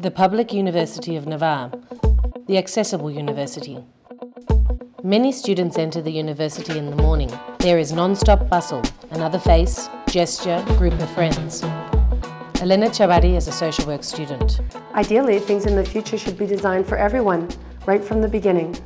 The Public University of Navarra, the accessible university. Many students enter the university in the morning. There is non-stop bustle, another face, gesture, group of friends. Elena Chavarri is a social work student. Ideally, things in the future should be designed for everyone, right from the beginning.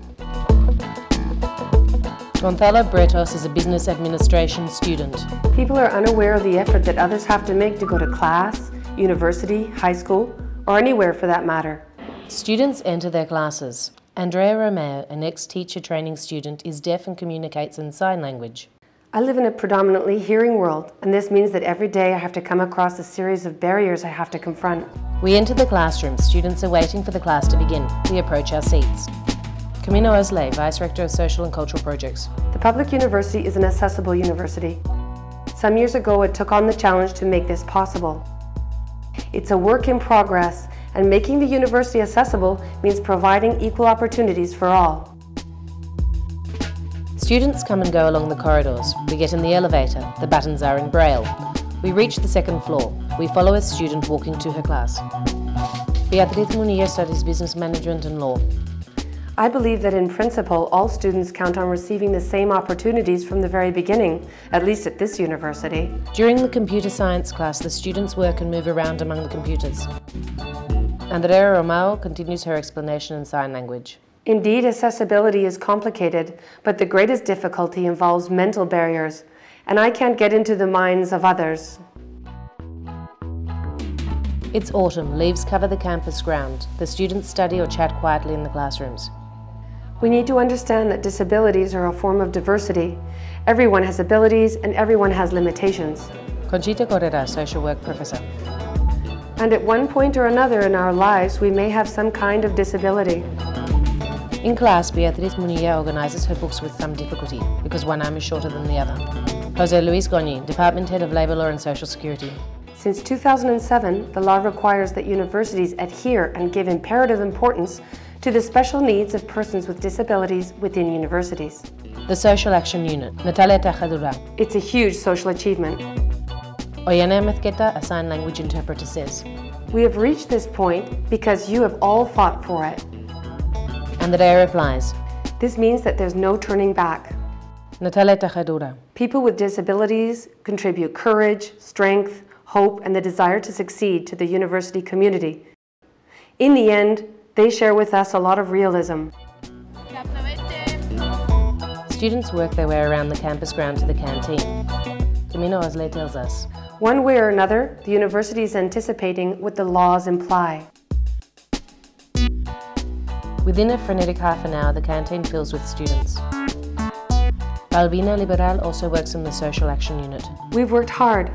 Gonzalo Bretos is a business administration student. People are unaware of the effort that others have to make to go to class, university, high school, or anywhere for that matter. Students enter their classes. Andrea Romeo, an ex-teacher training student, is deaf and communicates in sign language. I live in a predominantly hearing world, and this means that every day I have to come across a series of barriers I have to confront. We enter the classroom. Students are waiting for the class to begin. We approach our seats. Camino Osley, Vice Rector of Social and Cultural Projects. The public university is an accessible university. Some years ago, it took on the challenge to make this possible. It's a work in progress, and making the university accessible means providing equal opportunities for all. Students come and go along the corridors. We get in the elevator. The buttons are in Braille. We reach the second floor. We follow a student walking to her class. Beatriz Munilla studies business management and law. I believe that in principle, all students count on receiving the same opportunities from the very beginning, at least at this university. During the computer science class, the students work and move around among the computers. Andrea Romao continues her explanation in sign language. Indeed, accessibility is complicated, but the greatest difficulty involves mental barriers, and I can't get into the minds of others. It's autumn. Leaves cover the campus ground. The students study or chat quietly in the classrooms. We need to understand that disabilities are a form of diversity. Everyone has abilities and everyone has limitations. Conchita Correra, social work professor. And at one point or another in our lives, we may have some kind of disability. In class, Beatriz Munilla organizes her books with some difficulty because one arm is shorter than the other. Jose Luis Goñi, Department Head of Labour Law and Social Security. Since 2007, the law requires that universities adhere and give imperative importance to the special needs of persons with disabilities within universities. The Social Action Unit, Natalia Tajadura. It's a huge social achievement. Oyana Mezqueta, a sign language interpreter, says, "We have reached this point because you have all fought for it." Andrea replies, "This means that there's no turning back." Natalia Tajadura. People with disabilities contribute courage, strength, hope, and the desire to succeed to the university community. In the end, they share with us a lot of realism. Students work their way around the campus ground to the canteen. Camino Osley tells us, one way or another, the university is anticipating what the laws imply. Within a frenetic half an hour, the canteen fills with students. Balbina Liberal also works in the Social Action Unit. We've worked hard.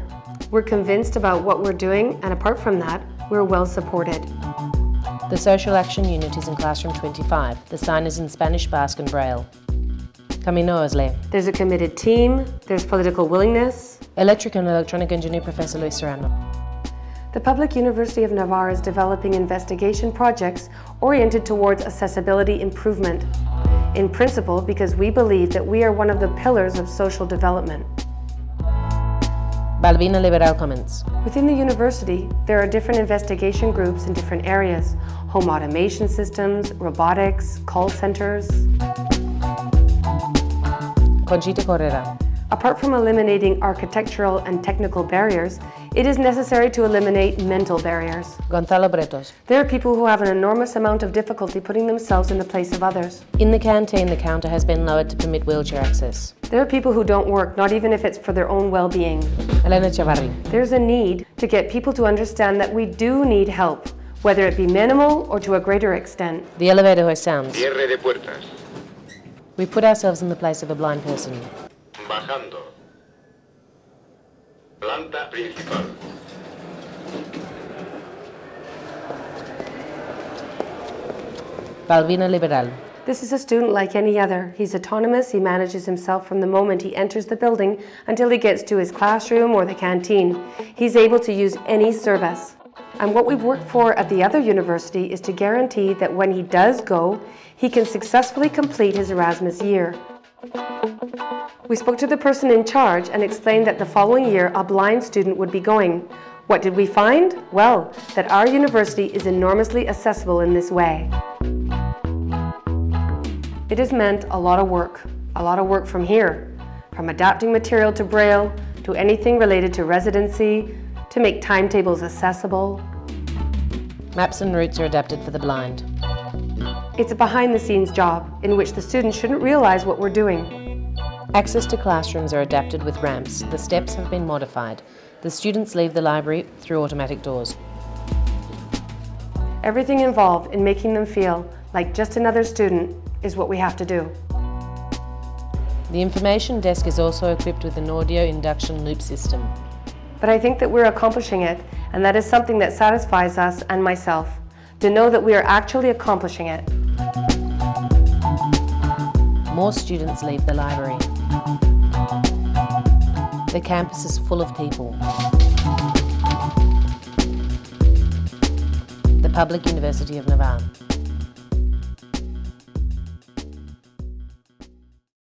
We're convinced about what we're doing, and apart from that, we're well supported. The Social Action Unit is in classroom 25. The sign is in Spanish, Basque and Braille. Camino Osley. There's a committed team, there's political willingness. Electric and Electronic Engineer Professor Luis Serrano. The Public University of Navarra is developing investigation projects oriented towards accessibility improvement. In principle, because we believe that we are one of the pillars of social development. Balbina Liberal comments. Within the university, there are different investigation groups in different areas. Home automation systems, robotics, call centers. Conchita Correra. Apart from eliminating architectural and technical barriers, it is necessary to eliminate mental barriers. Gonzalo Bretos. There are people who have an enormous amount of difficulty putting themselves in the place of others. In the canteen, the counter has been lowered to permit wheelchair access. There are people who don't work, not even if it's for their own well-being. Elena Chavarri. There's a need to get people to understand that we do need help, whether it be minimal or to a greater extent. The elevator hoist sounds. Cierre de puertas. We put ourselves in the place of a blind person. Bajando. Planta principal. Balbina Liberal. This is a student like any other. He's autonomous, he manages himself from the moment he enters the building until he gets to his classroom or the canteen. He's able to use any service. And what we've worked for at the other university is to guarantee that when he does go, he can successfully complete his Erasmus year. We spoke to the person in charge and explained that the following year a blind student would be going. What did we find? Well, that our university is enormously accessible in this way. It has meant a lot of work from here, from adapting material to Braille, to anything related to residency, to make timetables accessible. Maps and routes are adapted for the blind. It's a behind-the-scenes job in which the students shouldn't realize what we're doing. Access to classrooms are adapted with ramps. The steps have been modified. The students leave the library through automatic doors. Everything involved in making them feel like just another student is what we have to do. The information desk is also equipped with an audio induction loop system. But I think that we're accomplishing it, and that is something that satisfies us and myself, to know that we are actually accomplishing it. More students leave the library. The campus is full of people. The Public University of Navarra.